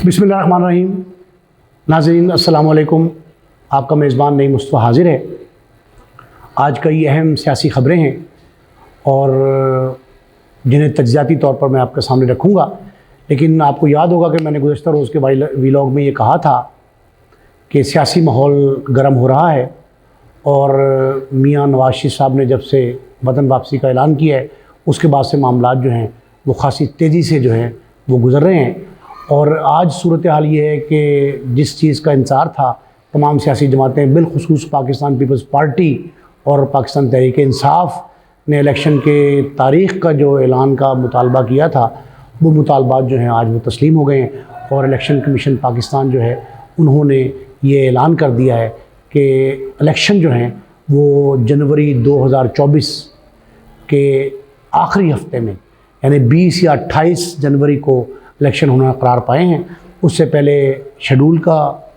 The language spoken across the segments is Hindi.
बिस्मिल्लाहिर्रहमानिर्रहीम। नाज़रीन अस्सलाम वालेकुम। आपका मेज़बान नईम मुस्तफ़ा हाज़िर है। आज कई अहम सियासी ख़बरें हैं और जिन्हें तज्ज़ियाती तौर पर मैं आपके सामने रखूँगा। लेकिन आपको याद होगा कि मैंने गुज़श्ता रोज़ के वीलॉग में ये कहा था कि सियासी माहौल गर्म हो रहा है और मियाँ नवाज़ शरीफ साहब ने जब से वतन वापसी का ऐलान किया है उसके बाद से मामलात जो हैं वो ख़ासी तेज़ी से जो हैं वो गुज़र रहे हैं। और आज सूरत हाल ये है कि जिस चीज़ का इंतज़ार था तमाम सियासी जमातें, बिलखुसूस पाकिस्तान पीपल्स पार्टी और पाकिस्तान तहरीक इंसाफ ने इलेक्शन के तारीख़ का जो ऐलान का मुतालबा किया था वो मुतालबात जो हैं आज वो तस्लीम हो गए हैं। और इलेक्शन कमीशन पाकिस्तान जो है उन्होंने ये ऐलान कर दिया है कि इलेक्शन जो हैं वो जनवरी 2024 के आखिरी हफ्ते में यानी 20 या 28 जनवरी को इलेक्शन होना करार पाए हैं। उससे पहले शेड्यूल का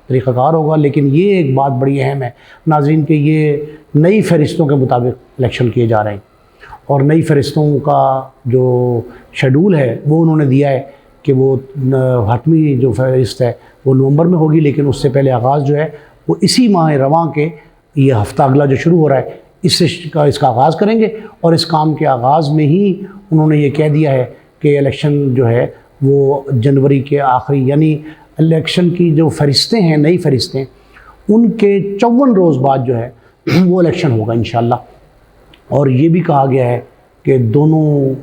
तरीक़ाकार होगा। लेकिन ये एक बात बड़ी अहम है नाज़रीन कि ये नई फ़हरिस्तों के मुताबिक इलेक्शन किए जा रहे हैं और नई फ़हरिस्तों का जो शेड्यूल है वो उन्होंने दिया है कि वो हतमी जो फ़हरिस्त है वो नवंबर में होगी। लेकिन उससे पहले आगाज़ जो है वो इसी माह रवां के ये हफ़्ता अगला जो शुरू हो रहा है इसका आगाज़ करेंगे। और इस काम के आगाज़ में ही उन्होंने ये कह दिया है कि इलेक्शन जो है वो जनवरी के आखिरी यानी इलेक्शन की जो फ़हरिस्तें हैं, नई फ़हरिस्तें, उनके 54 रोज़ बाद जो है वो इलेक्शन होगा इंशाअल्लाह। और ये भी कहा गया है कि दोनों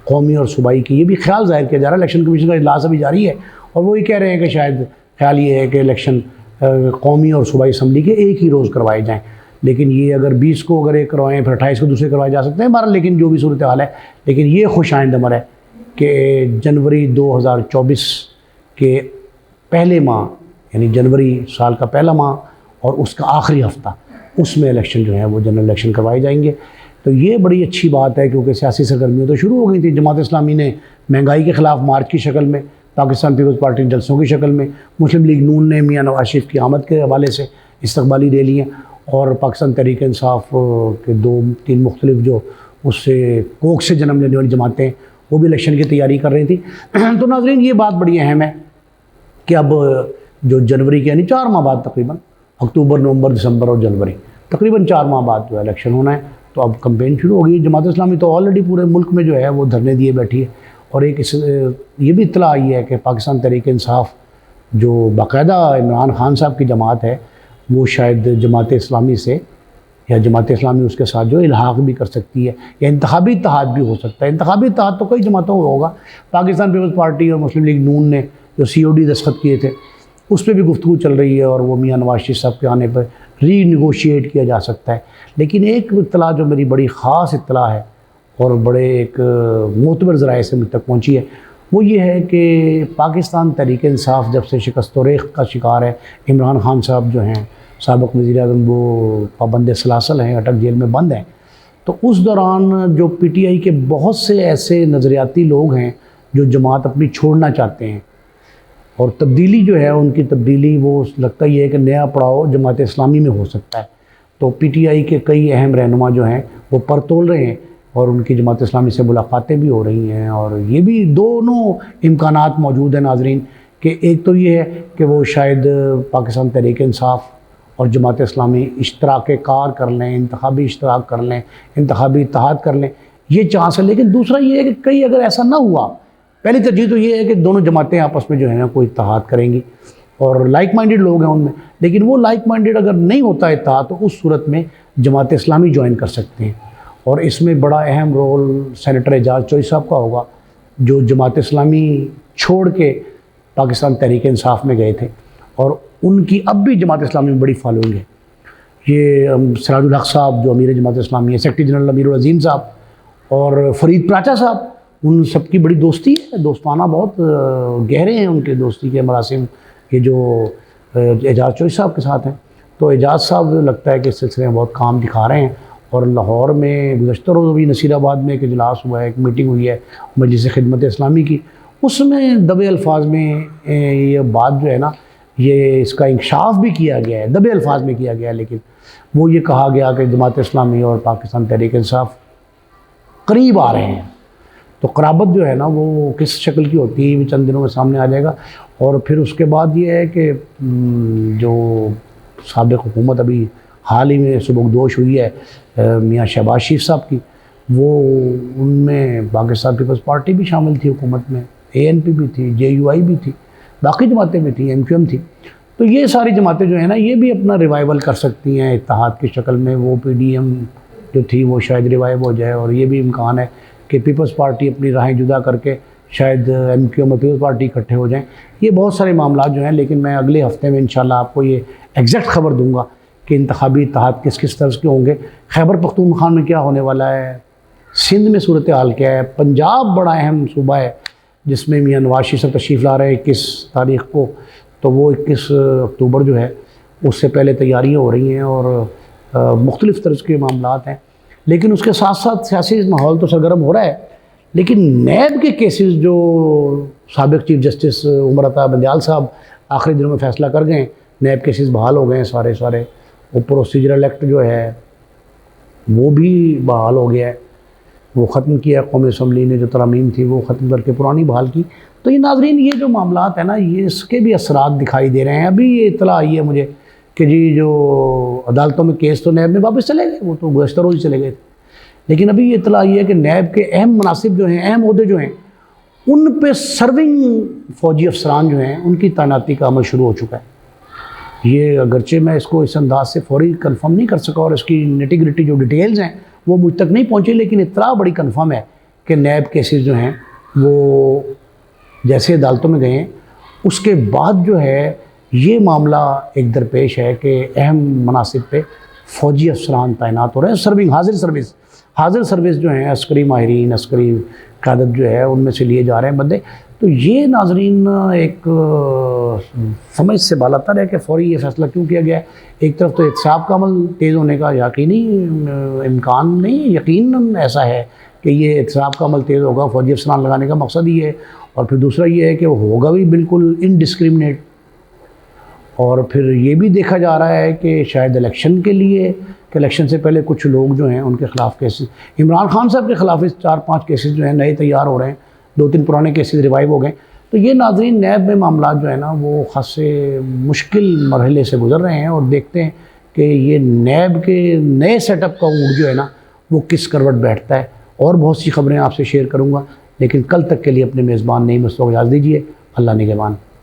कौमी और सूबाई की ये भी ख्याल ज़ाहिर किया जा रहा है। इलेक्शन कमीशन का इजलास अभी जारी है और वो ये कह रहे हैं कि शायद ख्याल ये है कि इलेक्शन कौमी और सूबाई असम्बली के एक ही रोज़ करवाए जाएँ। लेकिन ये अगर 20 को अगर एक करवाएँ फिर 28 को दूसरे करवाए जा सकते हैं बहरहाल। लेकिन जो भी सूरत हाल है, लेकिन ये खुश आइंद अमर है कि जनवरी 2024 के पहले माह यानी जनवरी साल का पहला माह और उसका आखिरी हफ़्ता उसमें इलेक्शन जो है वो जनरल इलेक्शन करवाए जाएंगे। तो ये बड़ी अच्छी बात है क्योंकि सियासी सरगर्मियाँ तो शुरू हो गई थी। जमात इस्लामी ने महंगाई के ख़िलाफ़ मार्च की शक्ल में, पाकिस्तान पीपल्स पार्टी जलसों की शक्ल में, मुस्लिम लीग नून ने मियाँ नवाज़ शरीफ की आमद के हवाले से इस्तक़बाली रैलियाँ और पाकिस्तान तहरीक इंसाफ के 2-3 मुख्तलिफ जो उससे कोख से जन्म लेने वाली जमातें वो भी इलेक्शन की तैयारी कर रही थी। तो नाज़रीन ये बात बड़ी अहम है कि अब जो जनवरी के यानी 4 माह बाद तकरीबन अक्टूबर, नवंबर, दिसंबर और जनवरी तकरीबन 4 माह बाद जो इलेक्शन होना है। तो अब कैंपेन शुरू हो गई। जमात इस्लामी तो ऑलरेडी पूरे मुल्क में जो है वो धरने दिए बैठी है। और एक ये भी इत्तला आई है कि पाकिस्तान तहरीक इंसाफ जो बाकायदा इमरान खान साहब की जमात है वो शायद जमात इस्लामी से या जमात इस्लामी उसके साथ जो इल्हाक़ भी कर सकती है या इंतखाबी इत्तेहाद भी हो सकता है। इंतखाबी इत्तेहाद तो कई जमातों में होगा। पाकिस्तान पीपल्स पार्टी और मुस्लिम लीग नून ने जो COD दस्तखत किए थे उस पर भी गुफ्तगू चल रही है और वो मियाँ नवाज़ शरीफ साहब के आने पर रीनिगोशिएट किया जा सकता है। लेकिन एक इत्तला जो मेरी बड़ी ख़ास इत्तला है और बड़े एक मोतबर ज़राए से मुझ तक पहुँची है वो ये है कि पाकिस्तान तहरीक इंसाफ जब से शिकस्त रेख का शिकार है, इमरान खान साहब जो हैं साबिक़ वज़ीर-ए-आज़म वो पाबंद सलासल हैं, अटक जेल में बंद हैं। तो उस दौरान जो PTI के बहुत से ऐसे नज़रियाती लोग हैं जो जमात अपनी छोड़ना चाहते हैं और तब्दीली जो है उनकी तब्दीली वो लगता ही है कि नया पड़ाव जमात इस्लामी में हो सकता है। तो PTI के कई अहम रहनुमा जो हैं वो पर तोल रहे हैं और उनकी जमात इस्लामी से मुलाकातें भी हो रही हैं। और ये भी दोनों इम्कानात मौजूद हैं नाज़रीन कि एक तो ये है कि वो शायद पाकिस्तान तहरीक इंसाफ और जमात इस्लामी इश्तराक कार कर लें, इंतखाबी इश्तराक कर लें, इंतखाबी इत्तेहाद कर लें, ये चांस है। लेकिन दूसरा ये है कि कहीं अगर ऐसा ना हुआ, पहली तरजीह तो ये है कि दोनों जमातें आपस में जो है ना कोई इत्तेहाद करेंगी और लाइक माइंडेड लोग हैं उनमें। लेकिन वो लाइक माइंडेड अगर नहीं होता इत्तेहाद तो उस सूरत में जमात इस्लामी ज्वाइन कर सकते हैं। और इसमें बड़ा अहम रोल सेनेटर एजाज़ चोई साहब का होगा जो जमात इस्लामी छोड़ के पाकिस्तान तहरीक इंसाफ में गए थे और उनकी अब भी जमात इस्लामी में बड़ी फॉलोइंग है। ये सिराजुल हक साहब जो अमीर जमात इस्लामी है, सेक्रेटरी जनरल अमीरुल अज़ीम साहब और फ़रीद प्राचा साहब, उन सबकी बड़ी दोस्ती है, दोस्ताना बहुत गहरे हैं उनके दोस्ती के मरासिम ये जो एजाज़ चोई साहब के साथ हैं। तो एजाज़ साहब लगता है कि इस सिलसिले में बहुत काम दिखा रहे हैं। और लाहौर में गुज़श्ता रोज़ अभी नसीराबाद में एक इजलास हुआ है, एक मीटिंग हुई है मजलिस खिदमत इस्लामी की, उसमें दबे अल्फाज में ये बात जो है ना ये इसका इंकशाफ भी किया गया है, दबे अल्फाज में किया गया है। लेकिन वो ये कहा गया कि जमात इस्लामी और पाकिस्तान तहरीक इंसाफ करीब आ रहे हैं। तो क़राबत जो है ना वो किस शक्ल की होती है ये भी चंद दिनों में सामने आ जाएगा। और फिर उसके बाद ये है कि जो साबिक़ हुकूमत अभी हाल ही में सुबकदोश हुई है मियाँ शहबाज शरीफ साहब की, वो उनमें पाकिस्तान पीपल्स पार्टी भी शामिल थी हुकूमत में, ANP भी थी, JUI भी थी, बाकी जमातें भी थी, MQM थी। तो ये सारी जमातें जो है ना ये भी अपना रिवाइवल कर सकती हैं इत्तेहाद की शक्ल में। वो PDM जो थी वो शायद रिवाइव हो जाए, और ये भी इम्कान है कि पीपल्स पार्टी अपनी राहें जुदा करके शायद MQM और पीपल्स पार्टी इकट्ठे हो जाएं। ये बहुत सारे मामला जो हैं, लेकिन मैं अगले हफ्ते में इंशाल्लाह आपको ये एग्जैक्ट खबर दूंगा कि इंतखाबी इत्तेहाद किस किस तरह के होंगे, खैबर पख्तूनख्वा में क्या होने वाला है, सिंध में सूरत हाल क्या है, पंजाब बड़ा अहम सूबा है जिसमें मियाँ नवाज शरीफ साहब तशरीफ़ ला रहे हैं 21 तारीख़ को, तो वो 21 अक्टूबर जो है उससे पहले तैयारियाँ हो रही हैं और मुख्तलिफ़ तरह के मामलात हैं। लेकिन उसके साथ साथ सियासी माहौल तो सरगर्म हो रहा है, लेकिन नैब के केसेस जो साबिक़ चीफ जस्टिस उमर अता बंदयाल साहब आखिरी दिनों में फ़ैसला कर गए, नैब केसेस बहाल हो गए हैं सारे। वो प्रोसीजरल एक्ट जो है वो भी बहाल हो गया है, वो ख़त्म किया कौमी असम्बली ने, जो तरामीम थी वो ख़त्म करके पुरानी बहाल की। तो ये नाज़रीन ये जो मामलात है ना ये इसके भी असरात दिखाई दे रहे हैं। अभी ये इत्तला आई है मुझे कि जी जो अदालतों में केस तो नैब में वापस चले गए, वो तो गुज़श्ता रोज़ चले गए थे, लेकिन अभी ये इत्तला आई है कि नैब के अहम मनासिब जो हैं, अहम ओहदे जो हैं, उन पे सर्विंग फ़ौजी अफसरान जो हैं उनकी तैनाती का अमल शुरू हो चुका है। ये अगरचे मैं इसको इस अंदाज से फौरी कंफर्म नहीं कर सका और इसकी निटी-ग्रिटी जो डिटेल्स हैं वो मुझ तक नहीं पहुँची, लेकिन इत्तला बड़ी कंफर्म है कि नैब केसेस जो हैं वो जैसे अदालतों में गए हैं उसके बाद जो है ये मामला एक दरपेश है कि अहम मनासिब पे फ़ौजी अफसरान तैनात हो रहे हैं। सर्विंग हाजिर सर्विस जो हैं, अस्करी माहिरीन, अस्करी क़यादत जो है उनमें से लिए जा रहे हैं बंदे। तो ये नाजरीन एक समझ से बालातर है कि फ़ौरी ये फ़ैसला क्यों किया गया है। एक तरफ तो एहतसाब का अमल तेज़ होने का यकीनी इम्कान नहीं, यकीन ऐसा है कि ये एहतसाब का अमल तेज़ होगा, फ़ौजी अफसरान लगाने का मकसद ही है। और फिर दूसरा ये है कि वो होगा भी बिल्कुल इनडिस्क्रिमिनेट। और फिर ये भी देखा जा रहा है कि शायद इलेक्शन के लिए, कि इलेक्शन से पहले कुछ लोग जो हैं उनके ख़िलाफ़ केसेस, इमरान खान साहब के ख़िलाफ़ 4-5 केसेस जो हैं नए तैयार हो रहे हैं, 2-3 पुराने केसेस रिवाइव हो गए। तो ये नाज़रीन नैब में मामला जो है ना वो ख़ासे मुश्किल मरहले से गुज़र रहे हैं, और देखते हैं कि ये नैब के नए सेटअप का ऊँट जो है ना वो किस करवट बैठता है। और बहुत सी ख़बरें आपसे शेयर करूँगा, लेकिन कल तक के लिए अपने मेज़बान नईम मुस्तफ़ा को इजाज़त दीजिए। अल्लाह निगहबान।